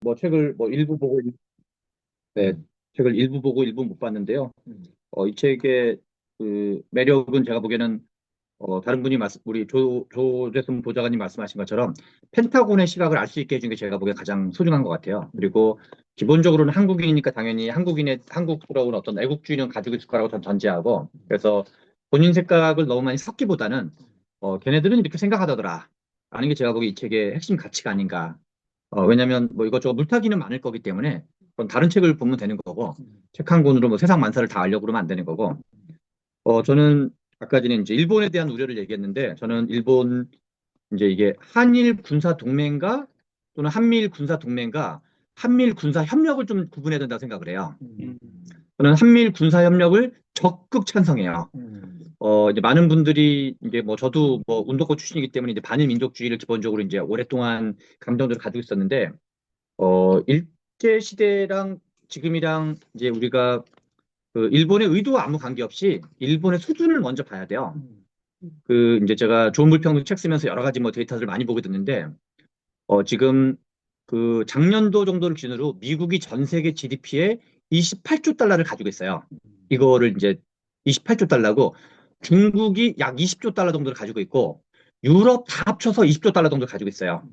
뭐 책을 뭐 일부 보고 네, 책을 일부 보고 일부 못 봤는데요. 이 책의 그 매력은 제가 보기에는 다른 분이 우리 조재순 보좌관님 말씀하신 것처럼 펜타곤의 시각을 알 수 있게 해준 게 제가 보기에 가장 소중한 것 같아요. 그리고 기본적으로는 한국인이니까 당연히 한국인의 한국스러운 어떤 애국주의는 가지고 있을 거라고 전 전제하고, 그래서 본인 생각을 너무 많이 섞기보다는 걔네들은 이렇게 생각하더라 라는 게 제가 보기에 이 책의 핵심 가치가 아닌가. 왜냐면 뭐 이것저것 물타기는 많을 거기 때문에 그건 다른 책을 보면 되는 거고, 책 한 권으로 뭐 세상 만사를 다 알려고 그러면 안 되는 거고. 저는 아까 전에 이제 일본에 대한 우려를 얘기했는데, 저는 일본 이제 이게 한일 군사 동맹과 또는 한미일 군사 동맹과 한미일 군사 협력을 좀 구분해야 된다고 생각을 해요. 저는 한미일 군사 협력을 적극 찬성해요. 이제 많은 분들이 이제 뭐 저도 뭐 운동권 출신이기 때문에 이제 반일 민족주의를 기본적으로 이제 오랫동안 감정적으로 가지고 있었는데, 일제 시대랑 지금이랑 이제 우리가 그 일본의 의도와 아무 관계없이 일본의 수준을 먼저 봐야 돼요. 그 이제 제가 좋은 불평등 책 쓰면서 여러 가지 뭐 데이터를 많이 보게 됐는데, 지금 그 작년도 정도를 기준으로 미국이 전 세계 GDP의 28조 달러를 가지고 있어요. 이거를 이제 28조 달러고, 중국이 약 20조 달러 정도를 가지고 있고, 유럽 다 합쳐서 20조 달러 정도를 가지고 있어요.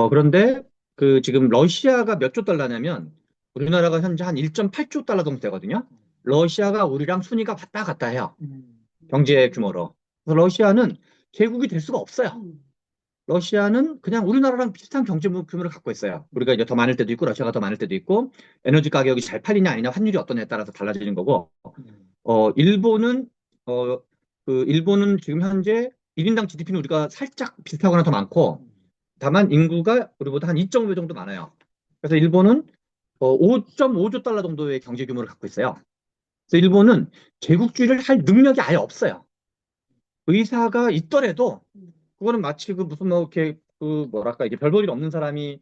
그런데 그 지금 러시아가 몇 조 달러냐면 우리나라가 현재 한 1.8조 달러 정도 되거든요. 러시아가 우리랑 순위가 왔다 갔다 해요. 경제 규모로. 그래서 러시아는 제국이 될 수가 없어요. 러시아는 그냥 우리나라랑 비슷한 경제 규모를 갖고 있어요. 우리가 이제 더 많을 때도 있고 러시아가 더 많을 때도 있고, 에너지 가격이 잘 팔리냐 아니냐, 환율이 어떠냐에 따라서 달라지는 거고. 일본은 일본은 지금 현재 1인당 GDP는 우리가 살짝 비슷하거나 더 많고, 다만 인구가 우리보다 한 2.5배 정도 많아요. 그래서 일본은 5.5조 달러 정도의 경제 규모를 갖고 있어요. 그래서 일본은 제국주의를 할 능력이 아예 없어요. 의사가 있더라도 그거는 마치 그 무슨 뭐 이렇게 그 뭐랄까 이게 별 볼일 없는 사람이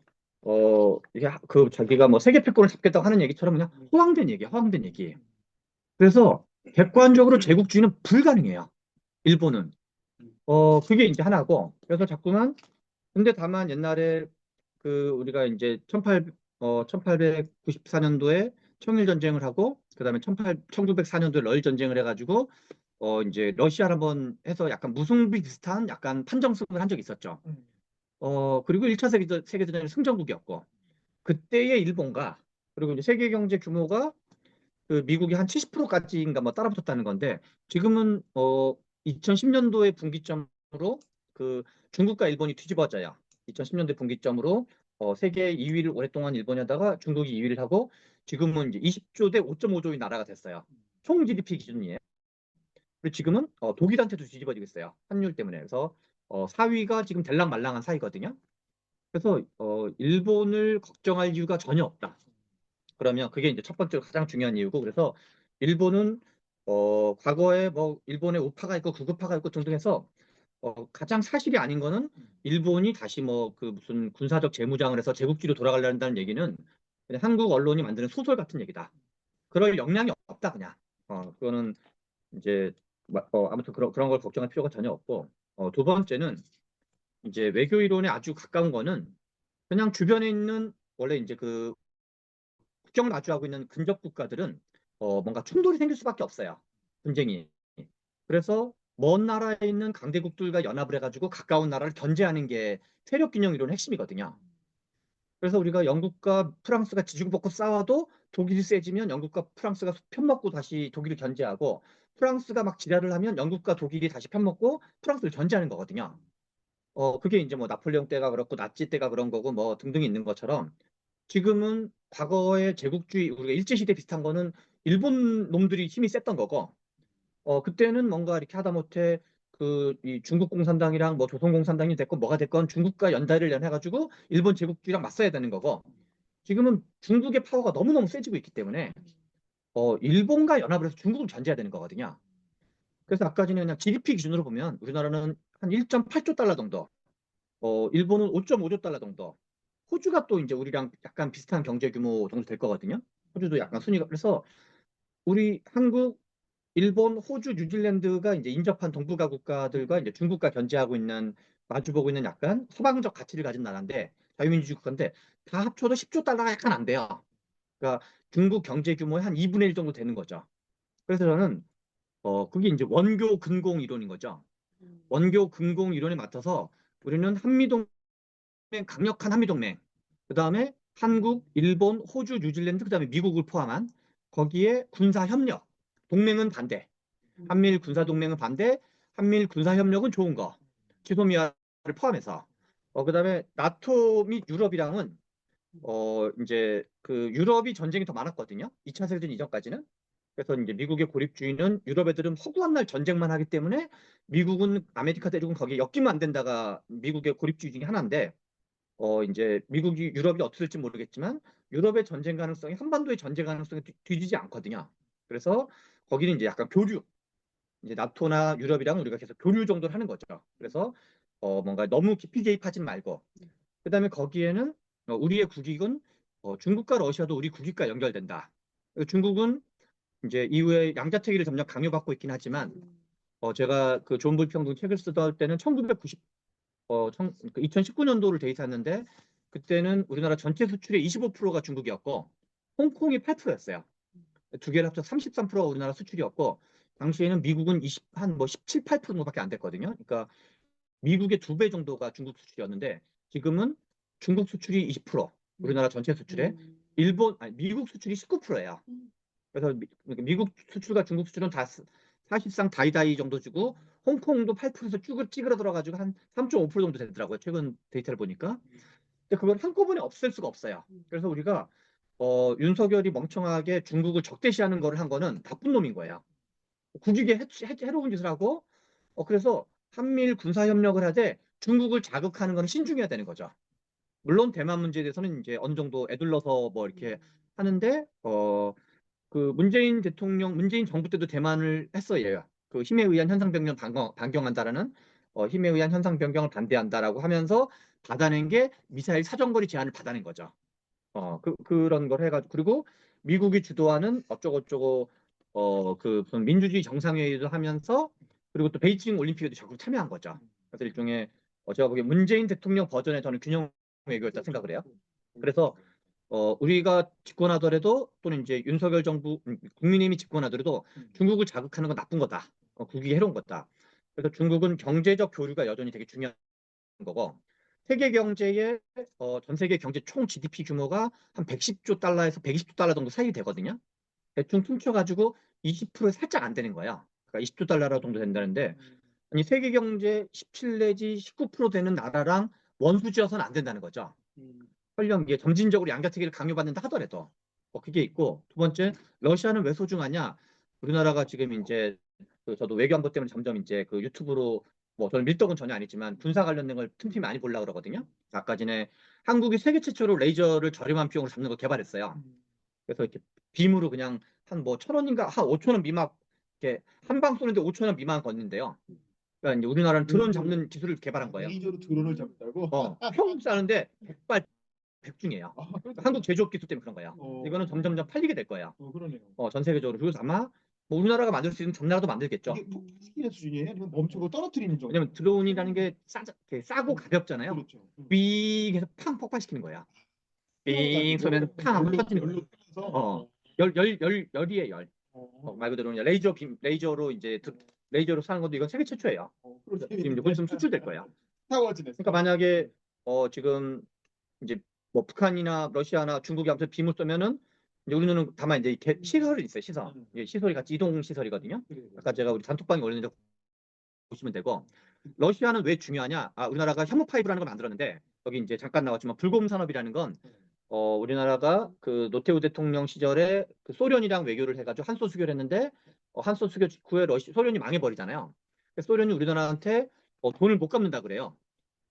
이게 그 자기가 뭐 세계 패권을 잡겠다고 하는 얘기처럼 그냥 허황된 얘기야, 허황된 얘기예요. 그래서 객관적으로 제국주의는 불가능해요. 일본은. 그게 이제 하나고. 그래서 자꾸만, 근데 다만 옛날에 그 우리가 이제 1894년도에 청일 전쟁을 하고, 그다음에 1904년도에 러일 전쟁을 해가지고 이제 러시아를 한번 해서 약간 무승부 비슷한 약간 판정승을 한 적이 있었죠. 그리고 1차 세계대전의 승전국이었고, 그때의 일본과, 그리고 이제 세계 경제 규모가 그 미국이 한 70%까지인가 뭐 따라붙었다는 건데, 지금은 2010년도에 분기점으로 그 중국과 일본이 뒤집어져요. 2010년대 분기점으로 세계 2위를 오랫동안 일본이 하다가 중국이 2위를 하고, 지금은 이제 20조 대 5.5조의 나라가 됐어요. 총 GDP 기준이에요. 그리고 지금은 독일한테도 뒤집어지고 있어요. 환율 때문에. 그래서 4위가 지금 될랑말랑한 사이거든요. 그래서 일본을 걱정할 이유가 전혀 없다. 그러면 그게 이제 첫 번째로 가장 중요한 이유고, 그래서 일본은 과거에 뭐 일본의 우파가 있고 극우파가 있고 등등 해서 가장 사실이 아닌 거는, 일본이 다시 뭐 그 무슨 군사적 재무장을 해서 제국주의로 돌아가려는 얘기는 그냥 한국 언론이 만드는 소설 같은 얘기다. 그럴 역량이 없다 그냥. 그거는 이제 아무튼 그런 걸 걱정할 필요가 전혀 없고, 두 번째는 이제 외교 이론에 아주 가까운 거는, 그냥 주변에 있는 원래 이제 그 국경을 마주하고 있는 근접 국가들은 뭔가 충돌이 생길 수밖에 없어요. 분쟁이. 그래서 먼 나라에 있는 강대국들과 연합을 해가지고 가까운 나라를 견제하는 게 세력 균형 이론의 핵심이거든요. 그래서 우리가 영국과 프랑스가 지중볶고 싸워도 독일이 세지면 영국과 프랑스가 편먹고 다시 독일을 견제하고, 프랑스가 막 지랄을 하면 영국과 독일이 다시 편먹고 프랑스를 견제하는 거거든요. 그게 이제 뭐 나폴레옹 때가 그렇고 나치 때가 그런 거고 뭐 등등이 있는 것처럼, 지금은 과거의 제국주의, 우리가 일제시대 비슷한 거는 일본 놈들이 힘이 셌던 거고, 그때는 뭔가 이렇게 하다못해 그 이 중국 공산당이랑 뭐 조선 공산당이 됐건 뭐가 됐건 중국과 연대를 연해가지고 일본 제국주의랑 맞서야 되는 거고, 지금은 중국의 파워가 너무너무 세지고 있기 때문에 일본과 연합을 해서 중국을 견제해야 되는 거거든요. 그래서 아까 전에 그냥 GDP 기준으로 보면 우리나라는 한 1.8조 달러 정도, 일본은 5.5조 달러 정도, 호주가 또 이제 우리랑 약간 비슷한 경제 규모 정도 될 거거든요. 호주도 약간 순위가, 그래서 우리 한국, 일본, 호주, 뉴질랜드가 이제 인접한 동북아 국가들과 이제 중국과 견제하고 있는, 마주보고 있는 약간 서방적 가치를 가진 나라인데, 자유민주주의 국가인데, 다 합쳐도 10조 달러가 약간 안 돼요. 그러니까 중국 경제 규모의 한 2분의 1 정도 되는 거죠. 그래서 저는 그게 이제 원교 근공 이론인 거죠. 원교 근공 이론에 맞춰서 우리는 한미동맹, 강력한 한미동맹, 그 다음에 한국, 일본, 호주, 뉴질랜드, 그 다음에 미국을 포함한 거기에 군사 협력, 동맹은 반대, 한미일 군사 동맹은 반대, 한미일 군사 협력은 좋은 거, 지소미아를 포함해서. 그다음에 나토 및 유럽이랑은 이제 그 유럽이 전쟁이 더 많았거든요. 2차 세계대전 이전까지는. 그래서 이제 미국의 고립주의는 유럽 애들은 허구한 날 전쟁만 하기 때문에 미국은 아메리카 대륙은 거기에 엮이면 안 된다가 미국의 고립주의 중에 하나인데 이제 미국이 유럽이 어떻게 될지 모르겠지만 유럽의 전쟁 가능성이 한반도의 전쟁 가능성이 뒤지지 않거든요. 그래서 거기는 이제 약간 교류, 이제 나토나 유럽이랑 우리가 계속 교류 정도를 하는 거죠. 그래서 뭔가 너무 깊이 개입하진 말고, 그다음에 거기에는 우리의 국익은 중국과 러시아도 우리 국익과 연결된다. 중국은 이제 이후에 양자택일을 점점 강요받고 있긴 하지만 제가 그 존 불평등 책을 쓰던 때는 1990 2019년도를 데이트했는데 그때는 우리나라 전체 수출의 25%가 중국이었고 홍콩이 8%였어요. 두 개를 합쳐 33%가 우리나라 수출이었고 당시에는 미국은 20, 한뭐 17, 8% 정도밖에 안 됐거든요. 그러니까 미국의 2배 정도가 중국 수출이었는데 지금은 중국 수출이 20%, 우리나라 전체 수출에 미국 수출이 19%예요. 그래서 그러니까 미국 수출과 중국 수출은 다 사실상 다이다이 정도 주고 홍콩도 8%에서 쭉 찌그러들어가지고 한 3.5% 정도 되더라고요. 최근 데이터를 보니까. 근데 그걸 한꺼번에 없앨 수가 없어요. 그래서 우리가 윤석열이 멍청하게 중국을 적대시하는 거를 한 거는 나쁜 놈인 거예요. 국익에 해로운 짓을 하고 그래서 한미일 군사협력을 하되 중국을 자극하는 건 신중해야 되는 거죠. 물론 대만 문제에 대해서는 이제 어느 정도 애둘러서 뭐 이렇게 하는데 그 문재인 정부 때도 대만을 했어요. 그 힘에 의한 현상 변경 반경한다라는 힘에 의한 현상 변경을 반대한다라고 하면서 받아낸 게 미사일 사정거리 제한을 받아낸 거죠. 그런 걸 해가지고 그리고 미국이 주도하는 어쩌고저쩌고 그 무슨 민주주의 정상회의도 하면서 그리고 또 베이징 올림픽에도 적극 참여한 거죠. 그래서 일종의 제가 보기에 문재인 대통령 버전의 저는 균형 외교였다 생각을 해요. 그래서 우리가 집권하더라도 또는 이제 윤석열 정부 국민의힘이 집권하더라도 중국을 자극하는 건 나쁜 거다. 국익에 해로운 거다. 그래서 중국은 경제적 교류가 여전히 되게 중요한 거고 세계 경제의 전 세계 경제 총 GDP 규모가 한 110조 달러에서 120조 달러 정도 사이 되거든요. 대충 퉁쳐가지고 20%에 살짝 안 되는 거야. 그러니까 20조 달러 정도 된다는데 아니 세계 경제 17 내지 19% 되는 나라랑 원수지어서는 안 된다는 거죠. 설령 이게 점진적으로 양자택일을 강요받는다 하더라도 그게 있고 두 번째 러시아는 왜 소중하냐? 우리나라가 지금 이제 저도 외교안보 때문에 점점 이제 그 유튜브로 뭐 저는 밀떡은 전혀 아니지만 군사 관련된 걸 틈틈이 많이 보려고 그러거든요. 아까 전에 한국이 세계 최초로 레이저를 저렴한 비용으로 잡는 걸 개발했어요. 그래서 이렇게 빔으로 그냥 한 뭐 1,000원인가 한 5,000원 미만 이렇게 한 방 쏘는데 5,000원 미만 걷는데요. 그러니까 이제 우리나라는 드론 잡는 기술을 개발한 거예요. 레이저로 드론을 잡는다고? 평 쏘는데 백발 백중이에요. 한국 제조업 기술 때문에 그런 거예요. 이거는 점점점 팔리게 될 거예요. 그러네요. 전 세계적으로. 그래서 아마 뭐 우리나라가 만들 수 있는 전 나라도 만들겠죠. 이게 폭발시키는 수준이에요? 아니면 멈추고 떨어뜨리는 정도? 왜냐면 드론이라는 게 싸고 가볍잖아요. 그렇죠. 삥 해서 팡 폭발시키는 거야. 삥 쏘면 팡 하면 터지는 거예요. 열이에요, 열. 말 그대로 레이저로 이제 레이저로 사는 것도 이건 세계 최초예요. 지금 이제 곧 있으면 수출될 거예요. 그러니까 만약에 지금 이제 뭐 북한이나 러시아나 중국이 아무튼 빔을 쏘면은 이제 우리는 다만 이제 시설이 있어요. 시설이 같이 이동 시설이거든요. 아까 제가 우리 단톡방에 올렸는데 보시면 되고 러시아는 왜 중요하냐? 우리나라가 현무 파이브라는 걸 만들었는데 여기 이제 잠깐 나왔지만 불곰 산업이라는 건 우리나라가 그 노태우 대통령 시절에 그 소련이랑 외교를 해가지고 한소 수교를 했는데 한소 수교 직후에 소련이 망해버리잖아요. 그래서 소련이 우리나라한테 돈을 못 갚는다 그래요.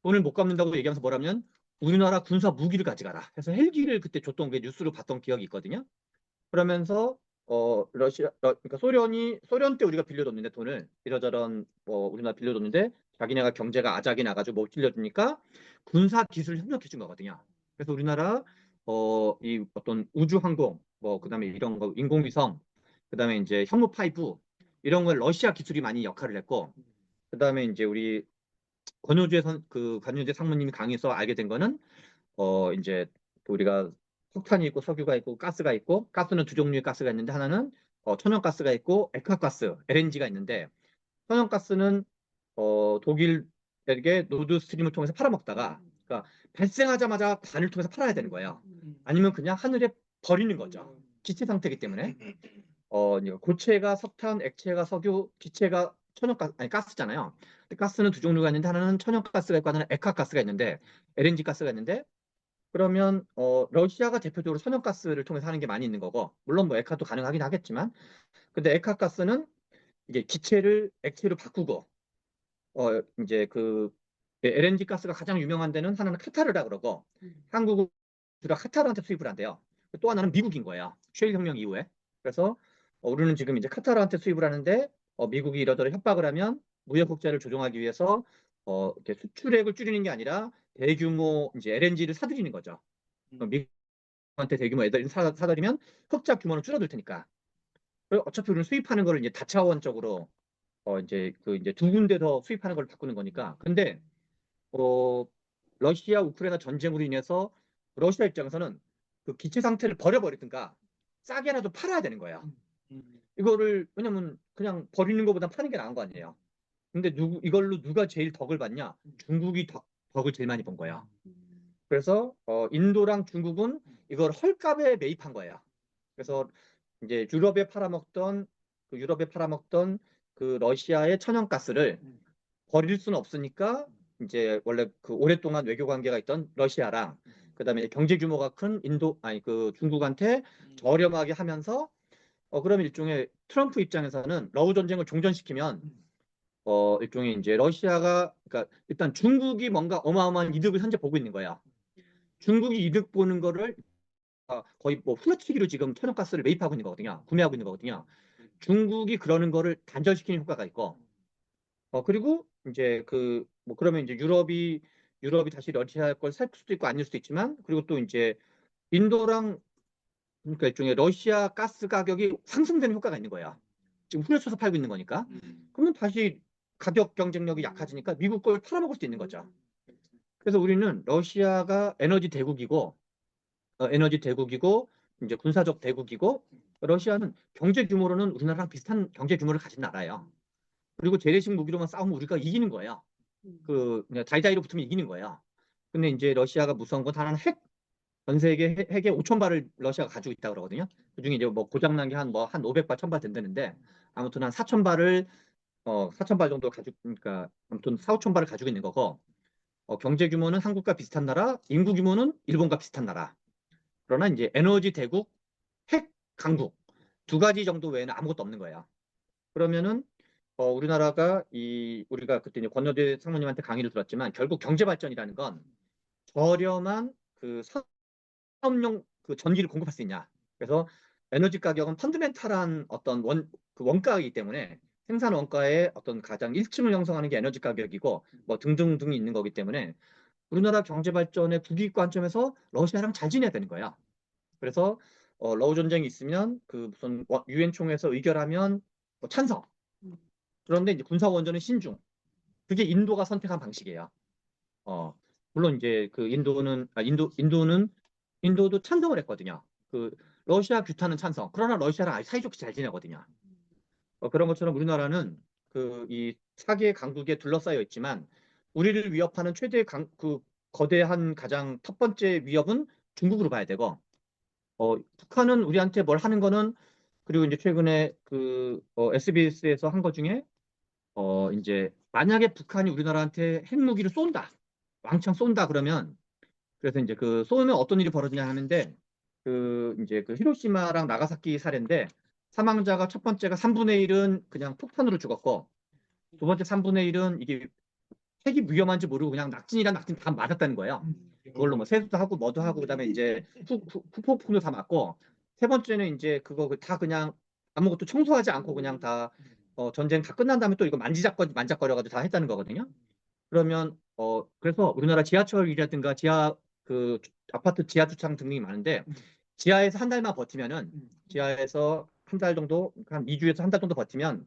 돈을 못 갚는다고 얘기하면서 뭐라면 우리나라 군사 무기를 가져가라. 해서 헬기를 그때 줬던 게 뉴스로 봤던 기억이 있거든요. 그러면서 그러니까 소련 때 우리가 빌려줬는데 돈을 이러저런 뭐 우리나라 빌려줬는데 자기네가 경제가 아작이 나가지고 못 빌려주니까 군사 기술 협력해 준 거거든요. 그래서 우리나라 이 어떤 우주항공 뭐 그다음에 이런 거 인공위성 그다음에 이제 현무 파이브 이런 걸 러시아 기술이 많이 역할을 했고 그다음에 이제 우리 권효재 상무님이 강의해서 알게 된 거는 이제 우리가 석탄이 있고 석유가 있고 가스가 있고 가스는 두 종류의 가스가 있는데 하나는 천연가스가 있고 액화가스 LNG가 있는데 천연가스는 독일에게 노드 스트림을 통해서 팔아먹다가 그러니까 발생하자마자 관을 통해서 팔아야 되는 거예요. 아니면 그냥 하늘에 버리는 거죠. 기체 상태이기 때문에 이제 고체가 석탄, 액체가 석유, 기체가 천연가스 아니 가스잖아요. 근데 가스는 두 종류가 있는데 하나는 천연가스가 있고 하나는 액화가스가 있는데 LNG 가스가 있는데 그러면 러시아가 대표적으로 천연가스를 통해서 하는 게 많이 있는 거고 물론 뭐 액화도 가능하긴 하겠지만 근데 액화가스는 이게 기체를 액체로 바꾸고 이제 그 LNG 가스가 가장 유명한 데는 하나는 카타르라 그러고 한국은 주로 카타르한테 수입을 한대요. 또 하나는 미국인 거예요. 셰일 혁명 이후에. 그래서 우리는 지금 이제 카타르한테 수입을 하는데 미국이 이러저러 협박을 하면 무역 국제를 조정하기 위해서 이렇게 수출액을 줄이는 게 아니라 대규모 이제 LNG를 사들이는 거죠. 미국한테 대규모 LNG 사들이면 흑자 규모는 줄어들 테니까. 그리고 어차피 우리는 수입하는 거를 이제 다차원적으로 이제 두 군데서 수입하는 걸 바꾸는 거니까. 근데 어, 러시아 우크라이나 전쟁으로 인해서 러시아 입장에서는 그 기체 상태를 버려버리든가 싸게라도 팔아야 되는 거예요. 이거를 왜냐면 그냥 버리는 것보다 파는 게 나은 거 아니에요. 근데 이걸로 누가 제일 덕을 받냐? 중국이 덕을 제일 많이 본 거예요. 그래서 인도랑 중국은 이걸 헐값에 매입한 거예요. 그래서 이제 유럽에 팔아먹던 그 러시아의 천연가스를 버릴 수는 없으니까 이제 원래 그 오랫동안 외교 관계가 있던 러시아랑 그다음에 경제 규모가 큰 그 중국한테 저렴하게 하면서 그러면 일종의 트럼프 입장에서는 러우 전쟁을 종전시키면 일종의 이제 러시아가 그러니까 일단 중국이 뭔가 어마어마한 이득을 현재 보고 있는 거예요. 중국이 이득 보는 거를 거의 뭐 후려치기로 지금 천연가스를 매입하고 있는 거거든요. 구매하고 있는 거거든요. 중국이 그러는 거를 단절시키는 효과가 있고 그리고 이제 뭐 그러면 이제 유럽이 다시 러시아 걸 살 수도 있고 아닐 수도 있지만 그리고 또 이제 인도랑 그러니까 일종의 러시아 가스 가격이 상승되는 효과가 있는 거예요. 지금 후려쳐서 팔고 있는 거니까. 그러면 다시 가격 경쟁력이 약해지니까 미국 걸 팔아먹을 수 있는 거죠. 그래서 우리는 러시아가 에너지 대국이고 이제 군사적 대국이고 러시아는 경제 규모로는 우리나라랑 비슷한 경제 규모를 가진 나라예요. 그리고 재래식 무기로만 싸우면 우리가 이기는 거예요. 그냥 다이다이로 붙으면 이기는 거예요. 근데 이제 러시아가 무서운 건 하나는 전 세계 핵에 5천 발을 러시아가 가지고 있다 그러거든요. 그중에 이제 뭐 고장난 게 한 500발, 1000발 된다는데 아무튼 한 4천 발을 4천 발 정도 가지고 그러니까 아무튼 4, 5천 발을 가지고 있는 거고 경제 규모는 한국과 비슷한 나라, 인구 규모는 일본과 비슷한 나라. 그러나 이제 에너지 대국, 핵 강국 두 가지 정도 외에는 아무것도 없는 거예요. 그러면은 우리나라가 우리가 그때 이제 권여대 상무님한테 강의를 들었지만 결국 경제 발전이라는 건 저렴한 그 산업용 그 전기를 공급할 수 있냐. 그래서 에너지 가격은 펀드멘탈한 어떤 그 원가이기 때문에 생산 원가의 어떤 가장 1층을 형성하는 게 에너지 가격이고 뭐 등등등이 있는 거기 때문에 우리나라 경제 발전의 국익 관점에서 러시아랑 잘 지내야 되는 거야. 그래서 러우 전쟁이 있으면 그 무슨 유엔 총회에서 의결하면 뭐 찬성. 그런데 이제 군사 원전은 신중. 그게 인도가 선택한 방식이에요. 어, 물론 이제 그 인도도 찬성을 했거든요. 그 러시아 규탄은 찬성. 그러나 러시아랑 아주 사이좋게 잘 지내거든요. 그런 것처럼 우리나라는 그 이 사개 강국에 둘러싸여 있지만 우리를 위협하는 그 거대한 가장 첫 번째 위협은 중국으로 봐야 되고 북한은 우리한테 뭘 하는 거는 그리고 이제 최근에 SBS에서 한 것 중에 이제 만약에 북한이 우리나라한테 핵무기를 쏜다. 왕창 쏜다 그러면 그래서 이제 그 쏘면 어떤 일이 벌어지냐 하는데 이제 그 히로시마랑 나가사키 사례인데 사망자가 첫 번째가 3분의 1은 그냥 폭탄으로 죽었고 두 번째 3분의 1은 이게 핵이 위험한지 모르고 그냥 낙진이란 낙진 다 맞았다는 거예요. 그걸로 뭐 세수도 하고 뭐도 하고 그다음에 이제 후폭풍도 다 맞고 세 번째는 이제 그거 다 그냥 아무것도 청소하지 않고 그냥 다 전쟁 다 끝난 다음에 또 이거 만작거려가지고 다 했다는 거거든요. 그러면 그래서 우리나라 지하철이라든가 그 아파트 지하 주차장 등등이 많은데 지하에서 한 달만 버티면은 지하에서 한 달 정도 한 2주에서 한 달 정도 버티면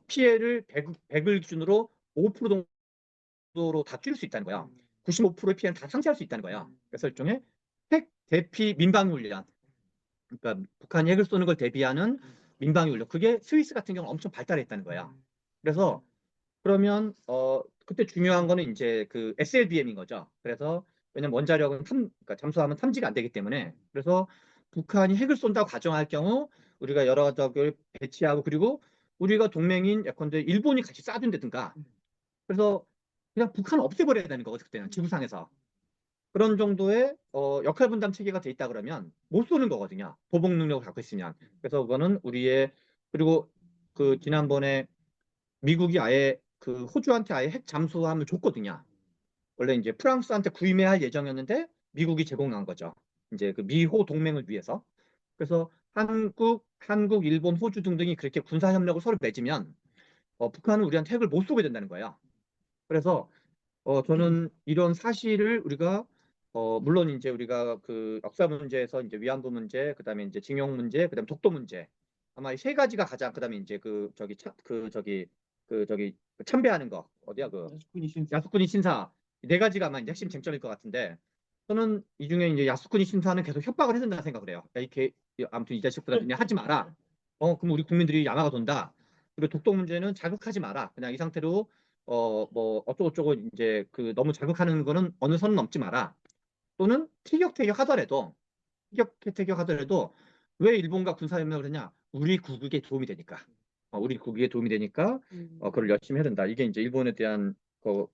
피해를 100을 기준으로 5% 정도로 다 줄일 수 있다는 거야. 95%의 피해는 다 상쇄할 수 있다는 거야. 그래서 일종의 핵 대피 민방위 훈련. 그러니까 북한이 핵을 쏘는 걸 대비하는 민방위 훈련. 그게 스위스 같은 경우는 엄청 발달했다는 거야. 그래서 그러면 그때 중요한 거는 이제 그 SLBM인 거죠. 그래서 왜냐면 원자력은 그러니까 잠수하면 탐지가 안 되기 때문에 그래서 북한이 핵을 쏜다고 가정할 경우 우리가 여러 적을 배치하고 그리고 우리가 동맹인 예컨대 일본이 같이 쏴준다든가 그래서 그냥 북한을 없애버려야 되는 거거든 그때는 지구상에서 그런 정도의 역할 분담 체계가 돼 있다 그러면 못 쏘는 거거든요. 보복 능력을 갖고 있으면 그래서 그거는 우리의 그리고 그 지난번에 미국이 아예 그 호주한테 아예 핵 잠수함을 줬거든요. 원래 이제 프랑스한테 구매할 예정이었는데 미국이 제공한 거죠. 이제 그 미호 동맹을 위해서. 그래서 한국, 일본, 호주 등등이 그렇게 군사 협력을 서로 맺으면 북한은 우리한테 핵을 못 쏘게 된다는 거예요. 그래서 저는 이런 사실을 우리가 물론 이제 우리가 그 역사 문제에서 이제 위안부 문제, 그다음에 이제 징용 문제, 그다음에 독도 문제 아마 이 세 가지가 가장 그다음에 이제 그 참배하는 거 어디야 그 야스쿠니 신사. 야스쿠니 신사 네 가지가 아마 이제 핵심 쟁점일 것 같은데 저는 이 중에 이제 야스쿠니 신사는 계속 협박을 해야 된다는 생각을 해요. 야, 이렇게 아무튼 이 자식들아 그냥 하지 마라. 그럼 우리 국민들이 야마가 돈다. 그리고 독도 문제는 자극하지 마라. 그냥 이 상태로 뭐 어쩌고저쩌고 이제 그 너무 자극하는 거는 어느 선은 넘지 마라. 또는 티격태격 하더라도 티격태격 하더라도 왜 일본과 군사협력을 했냐? 우리 국익에 도움이 되니까. 우리 국익에 도움이 되니까 그걸 열심히 해야 된다. 이게 이제 일본에 대한 거고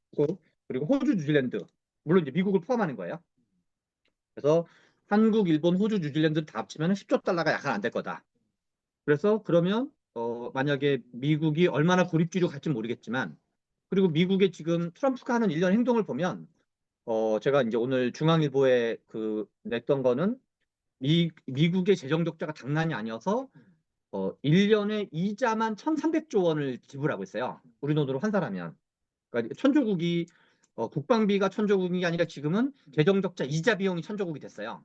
그리고 호주, 뉴질랜드 물론 이제 미국을 포함하는 거예요. 그래서 한국, 일본, 호주, 뉴질랜드 다 합치면 10조 달러가 약간 안 될 거다. 그래서 그러면 만약에 미국이 얼마나 고립주의로 갈지 모르겠지만 그리고 미국의 지금 트럼프가 하는 일련 행동을 보면 제가 이제 오늘 중앙일보에 그 냈던 거는 미국의 재정 적자가 장난이 아니어서 1년에 이자만 1,300조 원을 지불하고 있어요. 우리 돈으로 환산하면. 그러니까 천조국이 국방비가 천조국이 아니라 지금은 재정 적자 이자 비용이 천조국이 됐어요.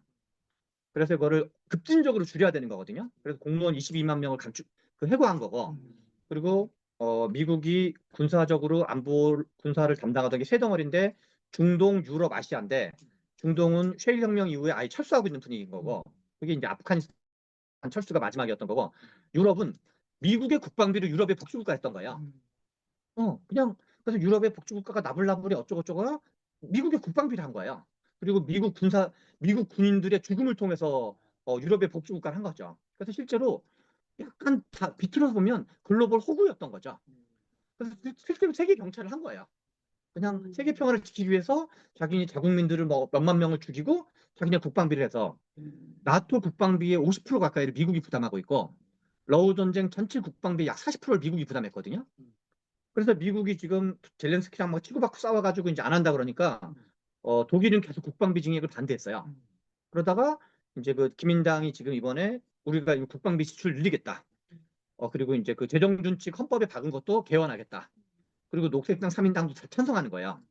그래서 그거를 급진적으로 줄여야 되는 거거든요. 그래서 공무원 22만 명을 해고한 거고. 그리고 미국이 군사적으로 안보 군사를 담당하던 게 세 덩어리인데 중동, 유럽, 아시아인데 중동은 셰일 혁명 이후에 아예 철수하고 있는 분위기인 거고 그게 이제 아프가니스탄 철수가 마지막이었던 거고 유럽은 미국의 국방비로 유럽의 복지국가 했던 거예요. 그냥 그래서 유럽의 복지국가가 나불나불이 어쩌고저쩌고 미국의 국방비를 한 거예요. 그리고 미국 군인들의 죽음을 통해서 유럽의 복지국가를 한 거죠. 그래서 실제로 약간 다 비틀어서 보면 글로벌 호구였던 거죠. 그래서 실제로 세계 경찰을 한 거예요. 그냥 세계 평화를 지키기 위해서 자기네 자국민들을 뭐 몇만 명을 죽이고 자기네 국방비를 해서 나토 국방비의 50% 가까이를 미국이 부담하고 있고 러우 전쟁 전체 국방비 약 40%를 미국이 부담했거든요. 그래서 미국이 지금 젤렌스키랑 막 치고받고 싸워가지고 이제 안 한다 그러니까 독일은 계속 국방비 증액을 반대했어요. 그러다가 이제 그 기민당이 지금 이번에 우리가 이 국방비 지출 늘리겠다. 그리고 이제 그 재정준칙 헌법에 박은 것도 개헌하겠다. 그리고 녹색당 3인당도 찬성하는 거예요.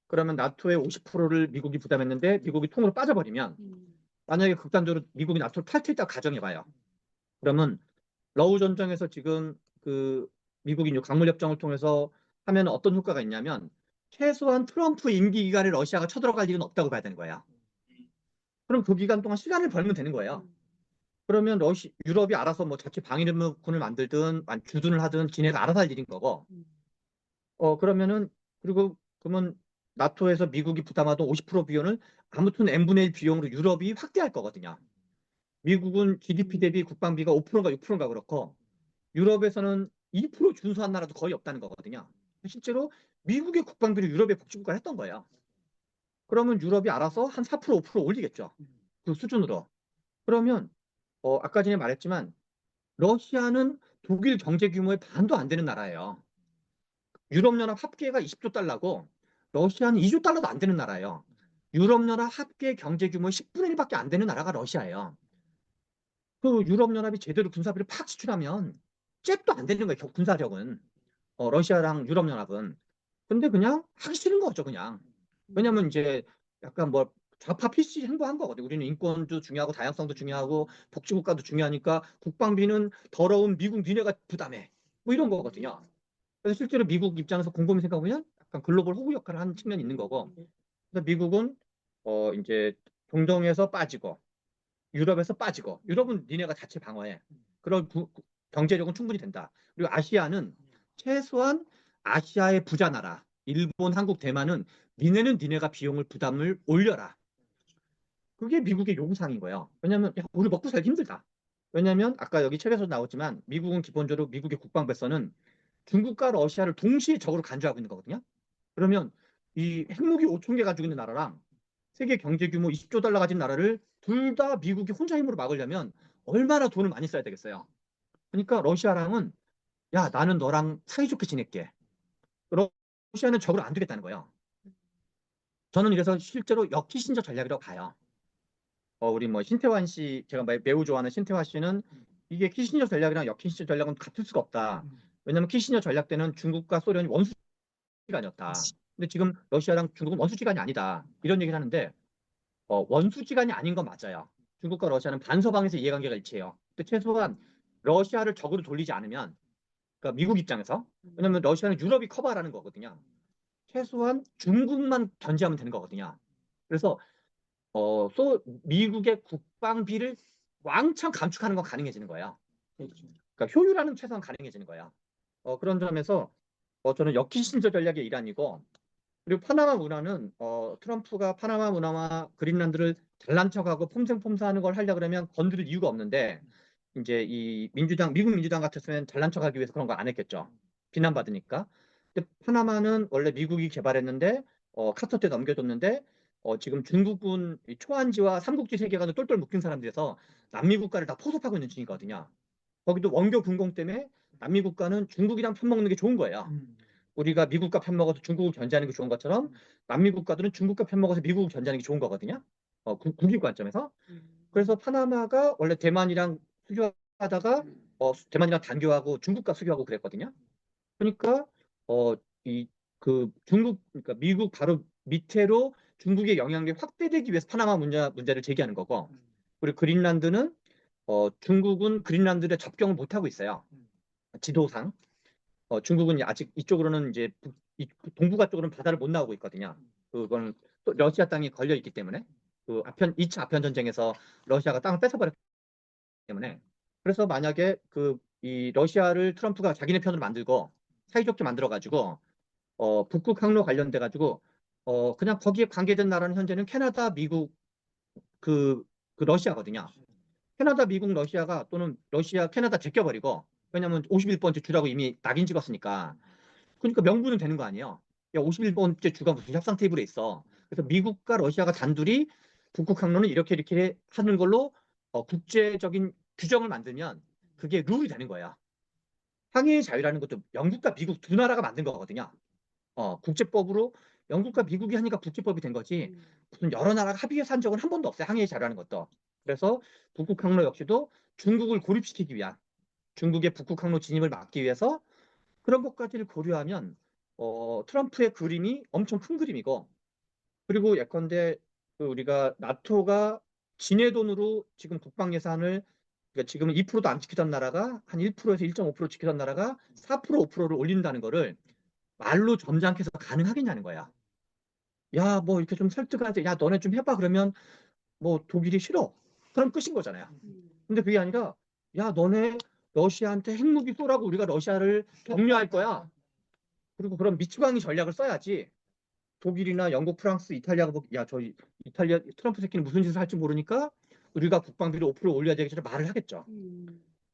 그러면 나토의 50%를 미국이 부담했는데 미국이 통으로 빠져버리면 만약에 극단적으로 미국이 나토를 탈퇴했다고 가정해봐요. 그러면 러우 전쟁에서 지금 그 미국이 광물협정을 통해서 하면 어떤 효과가 있냐면 최소한 트럼프 임기 기간에 러시아가 쳐들어갈 일은 없다고 봐야 되는 거야. 그럼 그 기간 동안 시간을 벌면 되는 거예요. 그러면 유럽이 알아서 뭐 자체 방위군을 만들든 주둔을 하든 지네가 알아서 할 일인 거고. 그러면은 그러면 나토에서 미국이 부담하던 50% 비용을 아무튼 n분의 1 비용으로 유럽이 확대할 거거든요. 미국은 GDP 대비 국방비가 5%인가 6%인가 그렇고 유럽에서는 2% 준수한 나라도 거의 없다는 거거든요. 실제로 미국의 국방비를 유럽의 복지국가가 했던 거예요. 그러면 유럽이 알아서 한 4% 5% 올리겠죠. 그 수준으로. 그러면 아까 전에 말했지만 러시아는 독일 경제 규모의 반도 안 되는 나라예요. 유럽연합 합계가 20조 달러고 러시아는 2조 달러도 안 되는 나라예요. 유럽연합 합계 경제 규모의 10분의 1밖에 안 되는 나라가 러시아예요. 그 유럽연합이 제대로 군사비를 팍 지출하면 잽도 안 되는 거예요. 군사력은. 러시아랑 유럽연합은. 근데 그냥 하기 싫은 거죠, 그냥. 왜냐면 이제 약간 뭐 좌파 PC 행보한 거거든요. 우리는 인권도 중요하고 다양성도 중요하고 복지국가도 중요하니까 국방비는 더러운 미국 니네가 부담해. 뭐 이런 거거든요. 그래서 실제로 미국 입장에서 곰곰이 생각해보면 약간 글로벌 호구 역할을 하는 측면이 있는 거고. 그래서 미국은 이제 중동에서 빠지고 유럽에서 빠지고 유럽은 니네가 자체 방어해. 그런 경제력은 충분히 된다. 그리고 아시아는 최소한 아시아의 부자 나라 일본, 한국, 대만은 니네는 니네가 비용을 부담을 올려라. 그게 미국의 요구사항인 거예요. 왜냐하면 야, 우리 먹고 살기 힘들다. 왜냐하면 아까 여기 책에서 나왔지만 미국은 기본적으로 미국의 국방배서는 중국과 러시아를 동시에 적으로 간주하고 있는 거거든요. 그러면 이 핵무기 5천 개 가지고 있는 나라랑 세계 경제 규모 20조 달러 가진 나라를 둘 다 미국이 혼자 힘으로 막으려면 얼마나 돈을 많이 써야 되겠어요. 그러니까 러시아랑은 야 나는 너랑 사이좋게 지낼게. 러시아는 적으로 안 되겠다는 거예요. 저는 이래서 실제로 역기신적 전략이라고 봐요. 우리 뭐 신태환 씨 제가 매우 좋아하는 신태환 씨는 이게 키신저 전략이랑 역키신저 전략은 같을 수가 없다. 왜냐하면 키신저 전략 때는 중국과 소련이 원수지간이었다. 근데 지금 러시아랑 중국은 원수지간이 아니다. 이런 얘기를 하는데 원수지간이 아닌 건 맞아요. 중국과 러시아는 반서방에서 이해관계가 일치해요. 근데 최소한 러시아를 적으로 돌리지 않으면 그러니까 미국 입장에서 왜냐하면 러시아는 유럽이 커버하라는 거거든요. 최소한 중국만 견제하면 되는 거거든요. 그래서 미국의 국방비를 왕창 감축하는 건 가능해지는 거예요. 그러니까 효율화는 최소한 가능해지는 거예요. 그런 점에서 저는 역기신적 전략의 일환이고 그리고 파나마 문화는 트럼프가 파나마 문화와 그린란드를 잘난 척하고 폼생폼사하는 걸 하려 그러면 건드릴 이유가 없는데 이제 이 미국 민주당 같았으면 잘난 척하기 위해서 그런 거 안 했겠죠. 비난받으니까. 근데 파나마는 원래 미국이 개발했는데 카터 때 넘겨줬는데 지금 중국군 이 초안지와 삼국지 세계관을 똘똘 묶인 사람들에서 남미 국가를 다 포섭하고 있는 중이거든요. 거기도 원교 분공 때문에 남미 국가는 중국이랑 편먹는 게 좋은 거예요. 우리가 미국과 편먹어서 중국을 견제하는 게 좋은 것처럼 남미 국가들은 중국과 편먹어서 미국을 견제하는 게 좋은 거거든요. 국익 관점에서. 그래서 파나마가 원래 대만이랑 수교하다가 대만이랑 단교하고 중국과 수교하고 그랬거든요. 그러니까 이 그 중국 그러니까 미국 바로 밑으로 중국의 영향력이 확대되기 위해서 파나마 문제를 제기하는 거고 그리고 그린란드는 중국은 그린란드에 접경을 못 하고 있어요. 지도상. 중국은 아직 이쪽으로는 이제 동북아 쪽으로는 바다를 못 나오고 있거든요. 그건 또 러시아 땅이 걸려 있기 때문에 그 2차 아편 전쟁에서 러시아가 땅을 뺏어버렸기 때문에 그래서 만약에 이 러시아를 트럼프가 자기네 편으로 만들고 사이좋게 만들어 가지고 북극 항로 관련돼 가지고 그냥 거기에 관계된 나라는 현재는 캐나다, 미국 그 러시아거든요. 캐나다, 미국, 러시아가 또는 러시아, 캐나다 제껴버리고 왜냐면 51번째 주라고 이미 낙인 찍었으니까 그러니까 명분은 되는 거 아니에요. 야, 51번째 주가 무슨 협상 테이블에 있어. 그래서 미국과 러시아가 단둘이 북극 항로는 이렇게 이렇게 하는 걸로 국제적인 규정을 만들면 그게 룰이 되는 거야. 항해의 자유라는 것도 영국과 미국 두 나라가 만든 거거든요. 국제법으로 영국과 미국이 하니까 국제법이 된 거지 무슨 여러 나라가 합의해서 한 적은 한 번도 없어요. 항해의 자유라는 것도. 그래서 북극 항로 역시도 중국을 고립시키기 위한 중국의 북극 항로 진입을 막기 위해서 그런 것까지를 고려하면 트럼프의 그림이 엄청 큰 그림이고 그리고 예컨대 우리가 나토가 지네 돈으로 지금 국방 예산을 그러니까 지금은 2%도 안 지키던 나라가 한 1%에서 1.5% 지키던 나라가 4% 5%를 올린다는 거를 말로 점잖게 해서 가능하겠냐는 거야. 야, 뭐 이렇게 좀 설득하지. 야, 너네 좀 해봐. 그러면 뭐 독일이 싫어. 그럼 끝인 거잖아요. 근데 그게 아니라 야, 너네 러시아한테 핵무기 쏘라고 우리가 러시아를 격려할 거야. 그리고 그런 미치광이 전략을 써야지. 독일이나 영국, 프랑스, 이탈리아가 야, 저 이탈리아 트럼프 새끼는 무슨 짓을 할지 모르니까 우리가 국방비를 5% 올려야 되겠죠. 말을 하겠죠.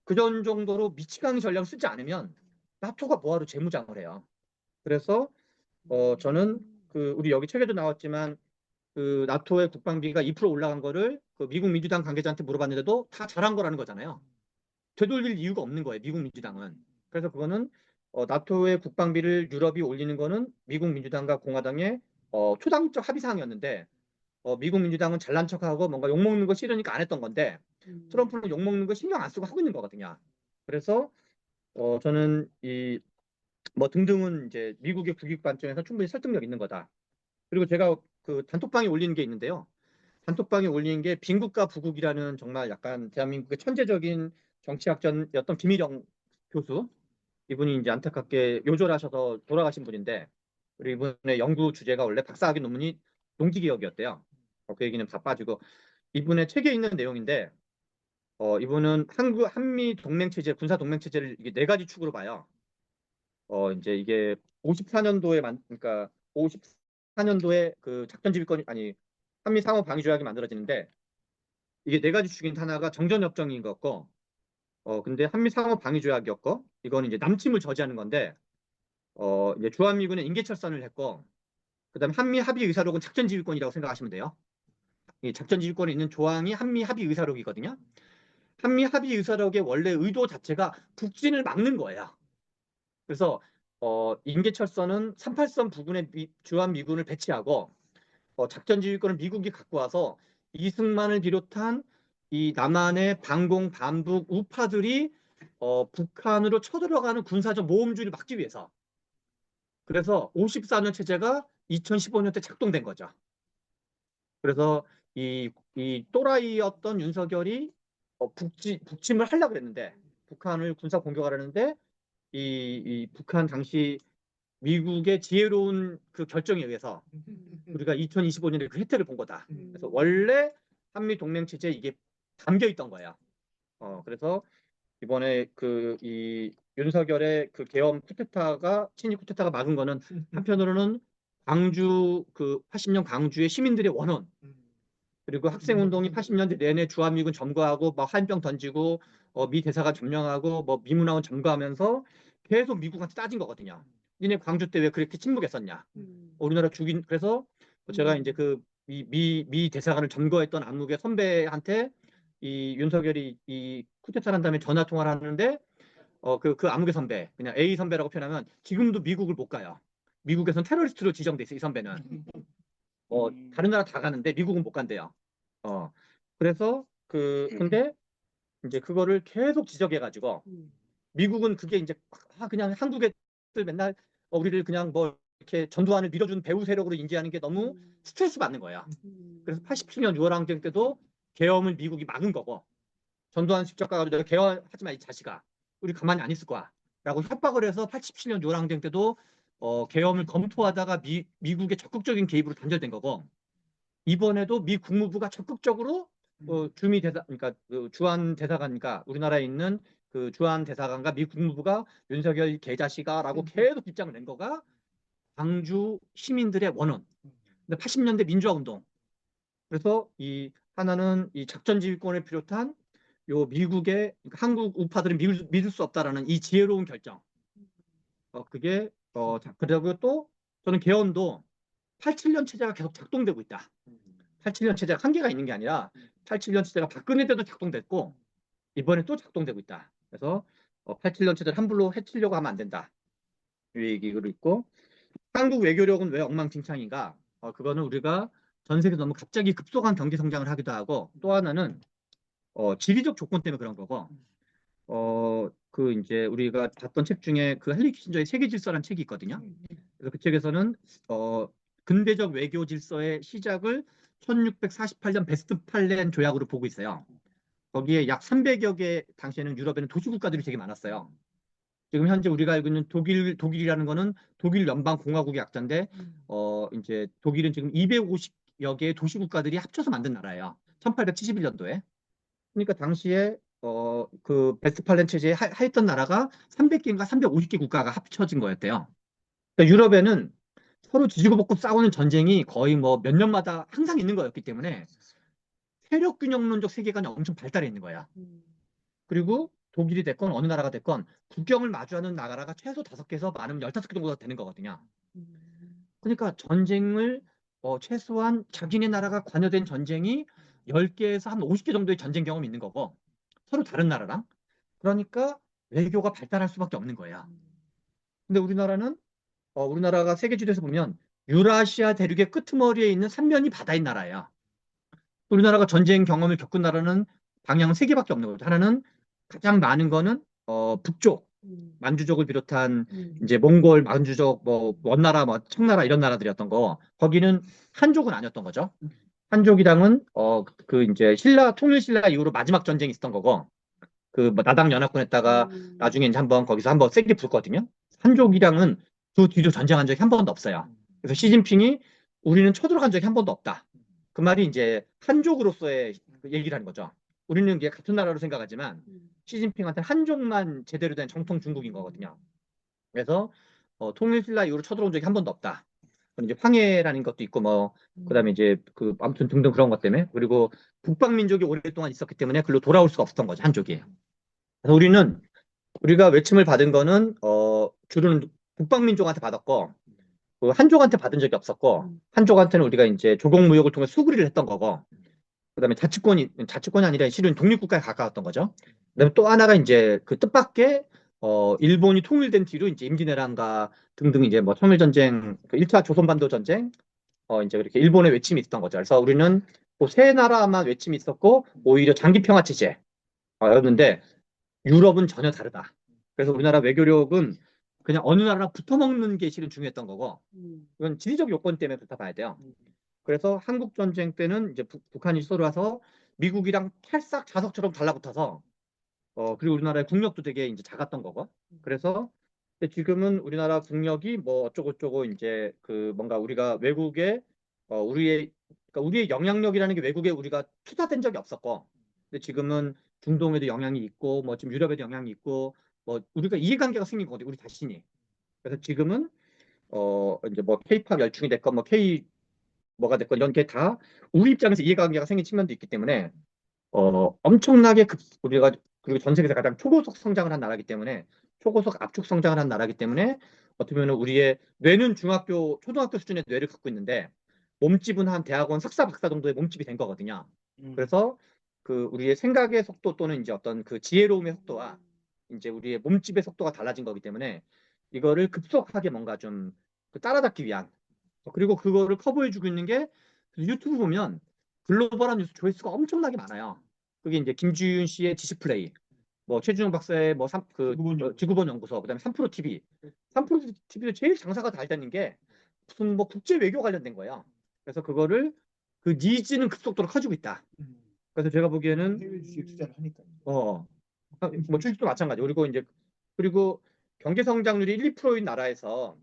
그런 정도로 미치광이 전략을 쓰지 않으면 나토가 뭐하러 재무장을 해요. 그래서 저는 우리 여기 책에도 나왔지만 나토의 국방비가 2% 올라간 거를 미국 민주당 관계자한테 물어봤는데도 다 잘한 거라는 거잖아요. 되돌릴 이유가 없는 거예요. 미국 민주당은. 그래서 그거는 나토의 국방비를 유럽이 올리는 거는 미국 민주당과 공화당의 초당적 합의 사항이었는데 미국 민주당은 잘난 척하고 뭔가 욕먹는 거 싫으니까 안 했던 건데 트럼프는 욕먹는 거 신경 안 쓰고 하고 있는 거거든요. 그래서 저는 이 뭐 등등은 이제 미국의 국익 관점에서 충분히 설득력 있는 거다. 그리고 제가 단톡방에 올리는 게 있는데요. 단톡방에 올리는 게 빈국가 부국이라는 정말 약간 대한민국의 천재적인 정치학자였던 김일영 교수. 이분이 이제 안타깝게 요절하셔서 돌아가신 분인데 그리고 이분의 연구 주제가 원래 박사학위 논문이 농지개혁이었대요. 그 얘기는 다 빠지고 이분의 책에 있는 내용인데 이분은 한미 동맹 체제, 군사 동맹 체제를 이게 네 가지 축으로 봐요. 이제 이게 54년도에 그러니까 54년도에 그 작전 지휘권이 아니 한미 상호 방위 조약이 만들어지는데 이게 네 가지 축인 하나가 정전협정인 거고 근데 한미 상호 방위 조약이었고 이건 이제 남침을 저지하는 건데 이제 주한미군은 인계철선을 했고 그다음에 한미 합의 의사록은 작전 지휘권이라고 생각하시면 돼요. 이 작전 지휘권에 있는 조항이 한미 합의 의사록이거든요. 한미 합의 의사록의 원래 의도 자체가 북진을 막는 거예요. 그래서 인계철선은 38선 부근에 주한미군을 배치하고 작전 지휘권을 미국이 갖고 와서 이승만을 비롯한 이 남한의 반공 반북 우파들이 북한으로 쳐들어가는 군사적 모험주의를 막기 위해서. 그래서 54년 체제가 2015년 때 작동된 거죠. 그래서 이 또라이였던 윤석열이 북침을 하려고 그랬는데 북한을 군사 공격하려는데 이 북한 당시 미국의 지혜로운 그 결정에 의해서 우리가 2025년에 그 혜택을 본 거다. 그래서 원래 한미 동맹 체제에 이게 담겨 있던 거야. 그래서 이번에 이 윤석열의 그 계엄 쿠데타가 친일 쿠데타가 막은 거는 한편으로는 광주 80년 광주의 시민들의 원혼 그리고 학생운동이 80년대 내내 주한미군 점거하고 막 화염병 던지고 미 대사관 점령하고 뭐 미문화원 점거하면서 계속 미국한테 따진 거거든요. 니네 광주 때 왜 그렇게 침묵했었냐? 우리나라 그래서 제가 이제 미 대사관을 점거했던 안국의 선배한테 이 윤석열이 이 쿠데타를 한 다음에 전화 통화를 하는데 그 안국의 선배 그냥 A 선배라고 표현하면 지금도 미국을 못 가요. 미국에서는 테러리스트로 지정돼 있어 이 선배는. 다른 나라 다 가는데 미국은 못 간대요. 그래서 근데 이제 그거를 계속 지적해가지고 미국은 그게 이제 그냥 한국에 맨날 우리를 그냥 뭐 이렇게 전두환을 밀어준 배후 세력으로 인지하는 게 너무 스트레스 받는 거야. 그래서 87년 6월 항쟁 때도 계엄을 미국이 막은 거고 전두환 직접 가가지고 내가 계엄하지 마 이 자식아. 우리 가만히 안 있을 거야. 라고 협박을 해서 87년 6월 항쟁 때도 계엄을 검토하다가 미국의 적극적인 개입으로 단절된 거고 이번에도 미 국무부가 적극적으로 주미 대사 그러니까 주한 대사관과 우리나라에 있는 그 주한 대사관과 미 국무부가 윤석열 개자식아라고 계속 입장을 낸 거가 광주 시민들의 원언. 근데 80년대 민주화 운동. 그래서 이 하나는 이 작전 지휘권을 비롯한 요 미국의 한국 우파들은 믿을 수 없다라는 이 지혜로운 결정. 그게 그리고 또 저는 개헌도 87년 체제가 계속 작동되고 있다. 87년 체제가 한계가 있는 게 아니라 87년 체제가 박근혜 때도 작동됐고 이번에 또 작동되고 있다. 그래서 87년 체제를 함부로 해치려고 하면 안 된다. 이 얘기로 있고 한국 외교력은 왜 엉망진창인가? 그거는 우리가 전 세계 너무 갑자기 급속한 경제 성장을 하기도 하고 또 하나는 지리적 조건 때문에 그런 거고 이제 우리가 봤던 책 중에 그 헨리 키신저의 세계 질서라는 책이 있거든요. 그래서 그 책에서는 근대적 외교 질서의 시작을 1648년 베스트팔렌 조약으로 보고 있어요. 거기에 약 300여 개 당시에는 유럽에는 도시국가들이 되게 많았어요. 지금 현재 우리가 알고 있는 독일이라는 거는 독일 연방공화국의 약자인데 이제 독일은 지금 250여 개의 도시국가들이 합쳐서 만든 나라예요. 1871년도에. 그러니까 당시에 그 베스트팔렌 체제에 하였던 나라가 300개인가 350개 국가가 합쳐진 거였대요. 그러니까 유럽에는 서로 지지고 볶고 싸우는 전쟁이 거의 뭐 몇 년마다 항상 있는 거였기 때문에 세력 균형론적 세계관이 엄청 발달해 있는 거야. 그리고 독일이 됐건 어느 나라가 됐건 국경을 마주하는 나라가 최소 5개에서 많으면 15개 정도가 되는 거거든요. 그러니까 전쟁을 최소한 자기네 나라가 관여된 전쟁이 10개에서 한 50개 정도의 전쟁 경험이 있는 거고 서로 다른 나라랑 그러니까 외교가 발달할 수밖에 없는 거야. 근데 우리나라가 세계 지도에서 보면 유라시아 대륙의 끄트머리에 있는 삼면이 바다인 나라예요. 우리나라가 전쟁 경험을 겪은 나라는 방향은 3개밖에 없는 거죠. 하나는 가장 많은 거는 북쪽 만주족을 비롯한 이제 몽골, 만주족, 뭐 원나라, 뭐 청나라 이런 나라들이었던 거. 거기는 한족은 아니었던 거죠. 한족이랑은 이제 통일 신라 이후로 마지막 전쟁이 있었던 거고 뭐 나당 연합군 했다가 나중에 이제 거기서 한번 세게 붙거든요. 한족이랑은 그 뒤로 전쟁한 적이 한 번도 없어요. 그래서 시진핑이 우리는 쳐들어간 적이 한 번도 없다. 그 말이 이제 한족으로서의 얘기를 하는 거죠. 우리는 이게 같은 나라로 생각하지만 시진핑한테 한족만 제대로 된 정통 중국인 거거든요. 그래서 통일 신라 이후로 쳐들어온 적이 한 번도 없다. 이제 황해라는 것도 있고 뭐 그다음에 이제 그 아무튼 등등 그런 것 때문에 그리고 북방 민족이 오랫동안 있었기 때문에 글로 돌아올 수가 없었던 거죠 한족이. 그래서 우리가 외침을 받은 거는 주로는 북방 민족한테 받았고 그 한족한테 받은 적이 없었고 한족한테는 우리가 이제 조공무역을 통해 수구리를 했던 거고 그다음에 자치권이 아니라 실은 독립국가에 가까웠던 거죠. 그다음에 또 하나가 이제 그 뜻밖의 일본이 통일된 뒤로 이제 임진왜란과 등등 이제 뭐 청일전쟁, 그 1차 조선반도 전쟁, 이제 그렇게 일본의 외침이 있었던 거죠. 그래서 우리는 그 세 나라만 외침이 있었고 오히려 장기 평화 체제였는데 유럽은 전혀 다르다. 그래서 우리나라 외교력은 그냥 어느 나라랑 붙어먹는 게 실은 중요했던 거고 이건 지리적 요건 때문에 그렇다 봐야 돼요. 그래서 한국 전쟁 때는 이제 북한이 쏘러와서 미국이랑 찰싹 자석처럼 달라붙어서 그리고 우리나라의 국력도 되게 이제 작았던 거고. 그래서 근데 지금은 우리나라 국력이 뭐 어쩌고저쩌고 이제 그 뭔가 우리가 외국에 그러니까 우리의 영향력이라는 게 외국에 우리가 투사된 적이 없었고. 근데 지금은 중동에도 영향이 있고 뭐 지금 유럽에도 영향이 있고 뭐 우리가 이해관계가 생긴 거거든요. 우리 자신이. 그래서 지금은 이제 뭐 K-팝 열풍이 됐건 뭐 K 뭐가 됐건 이런 게 다 우리 입장에서 이해관계가 생긴 측면도 있기 때문에 엄청나게 우리가 그리고 전 세계에서 가장 초고속 성장을 한 나라이기 때문에 초고속 압축 성장을 한 나라이기 때문에 어떻게 보면 우리의 뇌는 초등학교 수준의 뇌를 갖고 있는데 몸집은 한 대학원 석사 박사 정도의 몸집이 된 거거든요. 그래서 그 우리의 생각의 속도 또는 이제 어떤 그 지혜로움의 속도와 이제 우리의 몸집의 속도가 달라진 거기 때문에 이거를 급속하게 뭔가 좀 따라잡기 위한 그리고 그거를 커버해주고 있는 게 유튜브 보면 글로벌한 뉴스 조회수가 엄청나게 많아요. 그게 이제 김주윤 씨의 지식플레이, 뭐 최준영 박사의 뭐 지구본 연구소, 그다음에 3프로 TV. 3프로 TV도 제일 장사가 잘 되는 게 무슨 뭐 국제 외교 관련된 거예요. 그래서 그거를 그 니즈는 급속도로 커지고 있다. 그래서 제가 보기에는 해외 주식에 투자를 하니까. 뭐 주식도 마찬가지. 그리고 경제 성장률이 1, 2%인 나라에서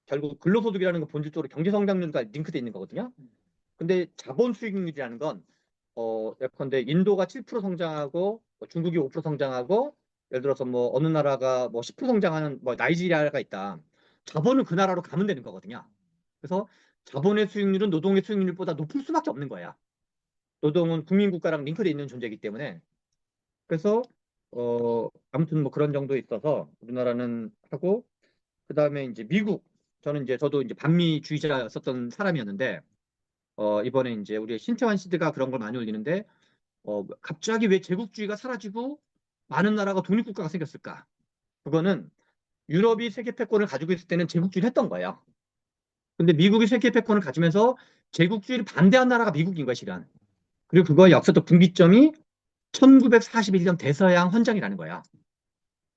결국 근로소득이라는 건 본질적으로 경제 성장률과 링크돼 있는 거거든요. 근데 자본 수익률이라는 건 예컨대 인도가 7% 성장하고 뭐 중국이 5% 성장하고 예를 들어서 뭐 어느 나라가 뭐 10% 성장하는 뭐 나이지리아가 있다. 자본은 그 나라로 가면 되는 거거든요. 그래서 자본의 수익률은 노동의 수익률보다 높을 수밖에 없는 거야. 노동은 국민국가랑 링크돼 있는 존재이기 때문에 그래서 아무튼 뭐 그런 정도에 있어서 우리나라는 하고 그다음에 이제 미국 저도 이제 반미주의자였었던 사람이었는데 이번에 이제 우리 신태환 씨드가 그런 걸 많이 올리는데 갑자기 왜 제국주의가 사라지고 많은 나라가 독립국가가 생겼을까? 그거는 유럽이 세계 패권을 가지고 있을 때는 제국주의를 했던 거예요. 근데 미국이 세계 패권을 가지면서 제국주의를 반대한 나라가 미국인 거야, 실은. 그리고 그거의 역사적 분기점이 1941년 대서양 헌장이라는 거야.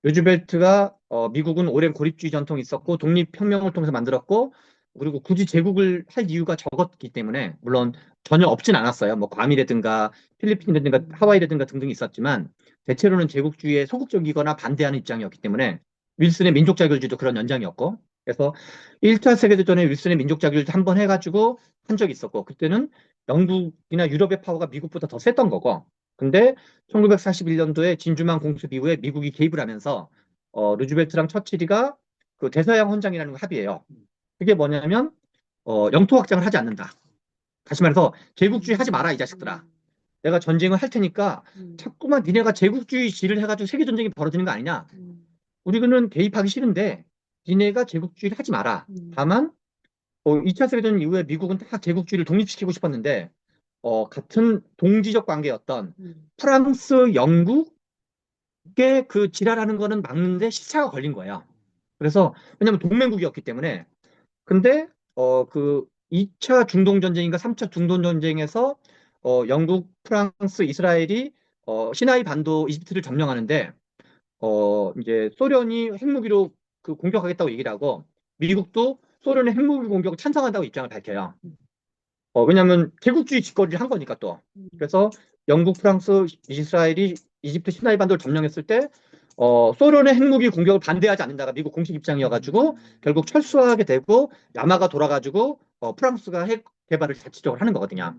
루즈벨트가 미국은 오랜 고립주의 전통이 있었고 독립혁명을 통해서 만들었고 그리고 굳이 제국을 할 이유가 적었기 때문에 물론 전혀 없진 않았어요. 뭐 괌이라든가 필리핀이라든가 하와이라든가 등등 있었지만 대체로는 제국주의에 소극적이거나 반대하는 입장이었기 때문에 윌슨의 민족자결주의도 그런 연장이었고 그래서 1차 세계대전에 윌슨의 민족자결주의도 한 번 해가지고 한 적이 있었고 그때는 영국이나 유럽의 파워가 미국보다 더 셌던 거고 근데 1941년도에 진주만 공습 이후에 미국이 개입을 하면서 루즈벨트랑 처칠이가 그 대서양 헌장이라는 걸 합의해요. 그게 뭐냐면 영토 확장을 하지 않는다. 다시 말해서 제국주의 하지 마라 이 자식들아. 내가 전쟁을 할 테니까 자꾸만 니네가 제국주의 지를 해가지고 세계 전쟁이 벌어지는 거 아니냐. 우리는 개입하기 싫은데 니네가 제국주의를 하지 마라. 다만 2차 세계대전 이후에 미국은 딱 제국주의를 독립시키고 싶었는데 같은 동지적 관계였던 프랑스, 영국의 그 지랄하는 거는 막는데 시차가 걸린 거예요. 그래서 왜냐하면 동맹국이었기 때문에. 근데 그 2차 중동 전쟁인가 3차 중동 전쟁에서 영국, 프랑스, 이스라엘이 시나이 반도 이집트를 점령하는데 이제 소련이 핵무기로 그 공격하겠다고 얘기를 하고 미국도 소련의 핵무기 공격을 찬성한다고 입장을 밝혀요. 왜냐하면 제국주의 짓거리를 한 거니까 또. 그래서 영국, 프랑스, 이스라엘이 이집트 시나이 반도를 점령했을 때 소련의 핵무기 공격을 반대하지 않는다가 미국 공식 입장이어가지고 결국 철수하게 되고 야마가 돌아가지고 프랑스가 핵 개발을 자체적으로 하는 거거든요.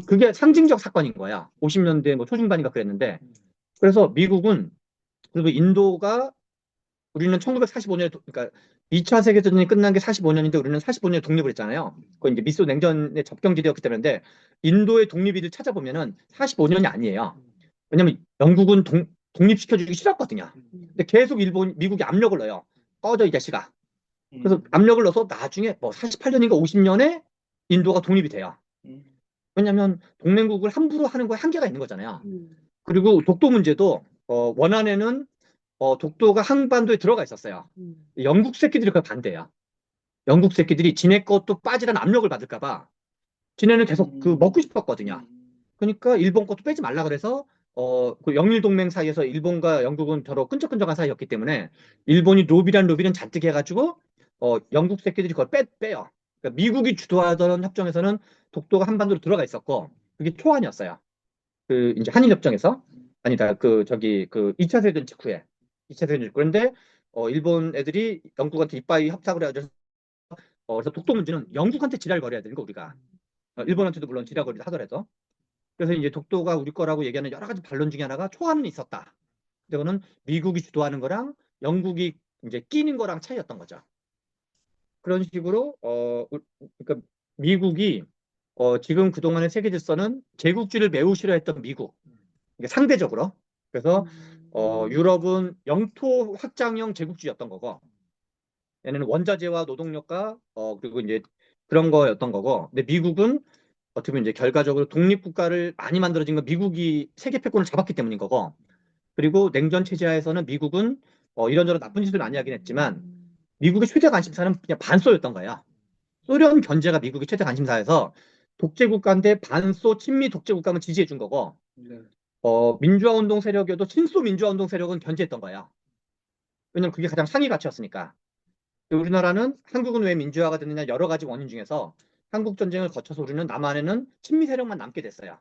그게 상징적 사건인 거야. 50년대 뭐 초중반인가 그랬는데. 그래서 미국은, 그리고 인도가, 우리는 1945년에, 그러니까 2차 세계대전이 끝난 게 45년인데 우리는 45년에 독립을 했잖아요. 그건 이제 미소 냉전의 접경지대였기 때문에. 인도의 독립일을 찾아보면은 45년이 아니에요. 왜냐면 영국은 독립시켜주기 싫었거든요. 근데 계속 미국이 압력을 넣어요. 꺼져, 이 자식아. 그래서 압력을 넣어서 나중에 뭐 48년인가 50년에 인도가 독립이 돼요. 왜냐면 동맹국을 함부로 하는 거에 한계가 있는 거잖아요. 그리고 독도 문제도, 원안에는 독도가 한반도에 들어가 있었어요. 영국 새끼들이 그걸 반대해요. 영국 새끼들이 지네 것도 빠지라는 압력을 받을까 봐 지네는 계속 그 먹고 싶었거든요. 그러니까 일본 것도 빼지 말라 그래서, 그 영일 동맹 사이에서 일본과 영국은 서로 끈적끈적한 사이였기 때문에 일본이 로비는 잔뜩 해가지고, 영국 새끼들이 그걸 빼요. 그러니까 미국이 주도하던 협정에서는 독도가 한반도로 들어가 있었고, 그게 초안이었어요. 그 이제 한일 협정에서. 아니다, 그 저기 그 2차 세계대전 직후에. 2차 세계대전 직후. 그런데 일본 애들이 영국한테 이빠이 협상을 해가지고, 그래서 독도 문제는 영국한테 지랄 거려야 되는 거, 우리가. 일본한테도 물론 지랄 거리다 하더라도. 그래서 이제 독도가 우리 거라고 얘기하는 여러 가지 반론 중에 하나가 초안은 있었다. 근데 그거는 미국이 주도하는 거랑 영국이 이제 끼는 거랑 차이였던 거죠. 그런 식으로, 그러니까 미국이, 지금 그동안의 세계 질서는 제국주의를 매우 싫어했던 미국. 이게 상대적으로. 그래서 유럽은 영토 확장형 제국주의였던 거고, 얘네는 원자재와 노동력과, 그리고 이제 그런 거였던 거고, 근데 미국은 어떻게 보면 이제 결과적으로 독립국가를 많이 만들어진 건 미국이 세계 패권을 잡았기 때문인 거고, 그리고 냉전 체제하에서는 미국은 이런저런 나쁜 짓을 많이 하긴 했지만 미국의 최대 관심사는 그냥 반소였던 거야. 소련 견제가 미국의 최대 관심사여서 독재국가인데 반소 친미 독재국가는 지지해 준 거고, 민주화운동 세력이어도 친소 민주화운동 세력은 견제했던 거야. 왜냐면 그게 가장 상위 가치였으니까. 우리나라는 한국은 왜 민주화가 됐느냐, 여러 가지 원인 중에서 한국 전쟁을 거쳐서 우리는 남한에는 친미 세력만 남게 됐어요.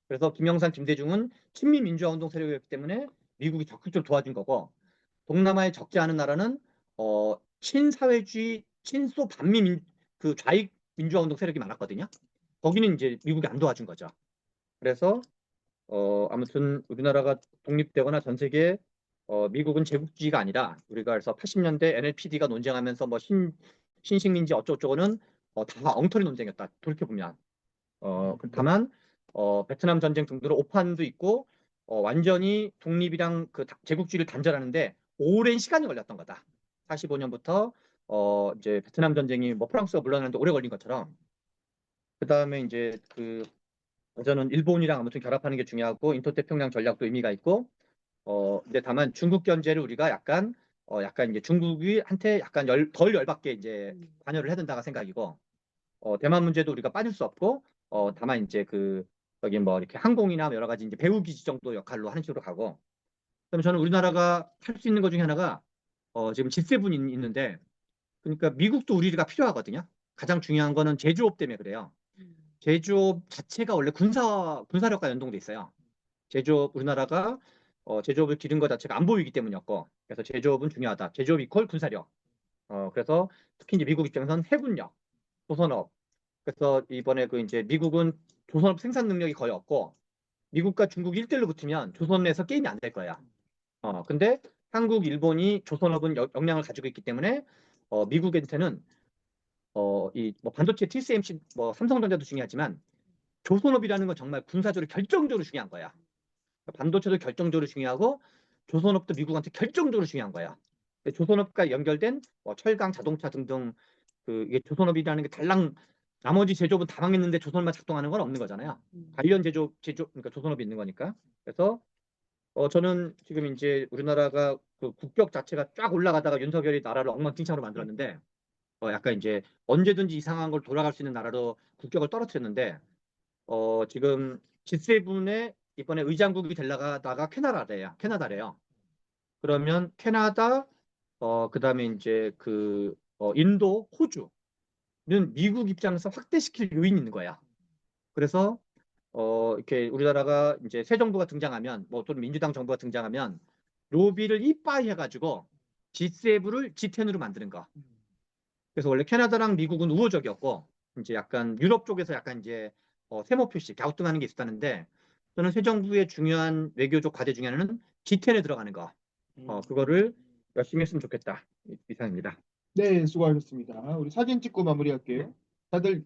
그래서 김영삼, 김대중은 친미 민주화 운동 세력이었기 때문에 미국이 적극적으로 도와준 거고, 동남아에 적지 않은 나라는 친사회주의, 친소 반미 그 좌익 민주화 운동 세력이 많았거든요. 거기는 이제 미국이 안 도와준 거죠. 그래서 아무튼 우리나라가 독립되거나 전 세계, 미국은 제국주의가 아니라, 우리가 그래서 80년대 NLPD가 논쟁하면서 뭐 신식민지 어쩌고저쩌고는 다 엉터리 논쟁이었다, 돌이켜보면. 다만 베트남 전쟁 등등으로 오판도 있고, 완전히 독립이랑 그 제국주의를 단절하는데 오랜 시간이 걸렸던 거다. 45년부터 이제 베트남 전쟁이 뭐 프랑스가 물러나는데 오래 걸린 것처럼. 그 다음에 이제 저는 일본이랑 아무튼 결합하는 게 중요하고, 인도태평양 전략도 의미가 있고, 근데 다만 중국 견제를 우리가 약간 이제 중국이 한테 약간 덜 열받게 이제 관여를 해야 된다가 생각이고, 대만 문제도 우리가 빠질 수 없고, 다만 이제 여기 뭐 이렇게 항공이나 여러 가지 이제 배후기지 정도 역할로 하는 식으로 가고, 그다음에 저는 우리나라가 할 수 있는 것 중에 하나가, 지금 G7이 있는데, 그러니까 미국도 우리가 필요하거든요. 가장 중요한 거는 제조업 때문에 그래요. 제조업 자체가 원래 군사력과 연동돼 있어요. 우리나라가 제조업을 기른 것 자체가 안 보이기 때문이었고, 그래서 제조업은 중요하다. 제조업 이퀄 군사력. 그래서 특히 이제 미국 입장에서는 해군력, 조선업. 그래서 이번에 이제 미국은 조선업 생산 능력이 거의 없고, 미국과 중국 1대1로 붙으면 조선에서 게임이 안 될 거야. 근데 한국, 일본이 조선업은 역량을 가지고 있기 때문에 미국한테는 이 뭐 반도체 TSMC, 뭐 삼성전자도 중요하지만 조선업이라는 건 정말 군사적으로 결정적으로 중요한 거야. 반도체도 결정적으로 중요하고 조선업도 미국한테 결정적으로 중요한 거야. 조선업과 연결된 뭐 철강, 자동차 등등, 이게 조선업이라는 게 달랑, 나머지 제조업은 다 망했는데 조선업만 작동하는 건 없는 거잖아요. 관련 제조업, 그러니까 조선업이 있는 거니까. 그래서 저는 지금 이제 우리나라가 그 국격 자체가 쫙 올라가다가 윤석열이 나라를 엉망진창으로 만들었는데, 약간 이제 언제든지 이상한 걸 돌아갈 수 있는 나라로 국격을 떨어뜨렸는데, 지금 G7에 이번에 의장국이 되려다가 캐나다래요. 그러면 캐나다, 그다음에 이제 인도, 호주는 미국 입장에서 확대시킬 요인이 있는 거야. 그래서 이렇게 우리나라가 이제 새 정부가 등장하면, 뭐 또는 민주당 정부가 등장하면 로비를 이빠이 해가지고 G7을 G10으로 만드는 거. 그래서 원래 캐나다랑 미국은 우호적이었고, 이제 약간 유럽 쪽에서 약간 이제 세모 표시, 갸우뚱하는 게 있었다는데 저는 새 정부의 중요한 외교적 과제 중에 하나는 G10에 들어가는 거. 그거를 열심히 했으면 좋겠다. 이상입니다. 네, 수고하셨습니다. 우리 사진 찍고 마무리할게요. 다들